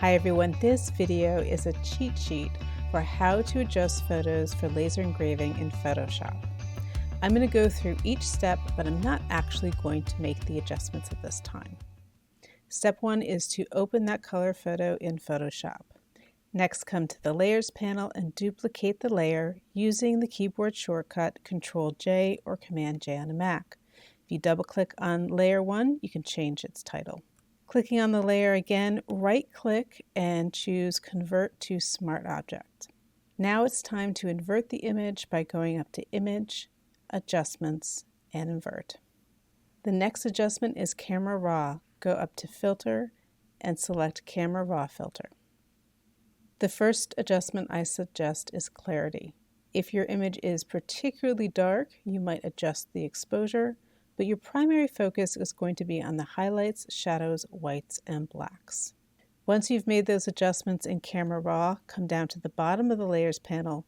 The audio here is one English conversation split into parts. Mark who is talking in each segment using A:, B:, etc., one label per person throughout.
A: Hi everyone, this video is a cheat sheet for how to adjust photos for laser engraving in Photoshop. I'm going to go through each step, but I'm not actually going to make the adjustments at this time. Step 1 is to open that color photo in Photoshop. Next, come to the Layers panel and duplicate the layer using the keyboard shortcut Ctrl-J or Command-J on a Mac. If you double-click on Layer 1, you can change its title. Clicking on the layer again, right-click and choose Convert to Smart Object. Now it's time to invert the image by going up to Image, Adjustments, and Invert. The next adjustment is Camera Raw. Go up to Filter and select Camera Raw Filter. The first adjustment I suggest is clarity. If your image is particularly dark, you might adjust the exposure, but your primary focus is going to be on the highlights, shadows, whites, and blacks. Once you've made those adjustments in Camera Raw, come down to the bottom of the Layers panel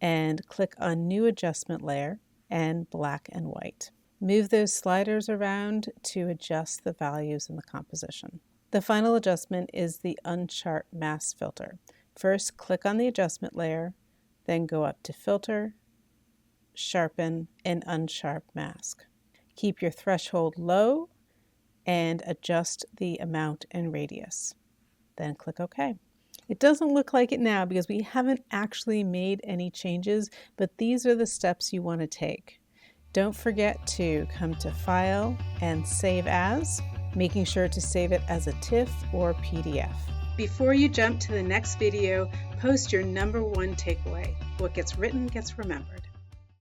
A: and click on New Adjustment Layer and Black and White. Move those sliders around to adjust the values in the composition. The final adjustment is the unsharp mask filter. First, click on the adjustment layer, then go up to Filter, Sharpen, and Unsharp Mask. Keep your threshold low and adjust the amount and radius. Then click OK. It doesn't look like it now because we haven't actually made any changes, but these are the steps you want to take. Don't forget to come to File and Save As, making sure to save it as a TIFF or PDF. Before you jump to the next video, post your #1 takeaway. What gets written gets remembered.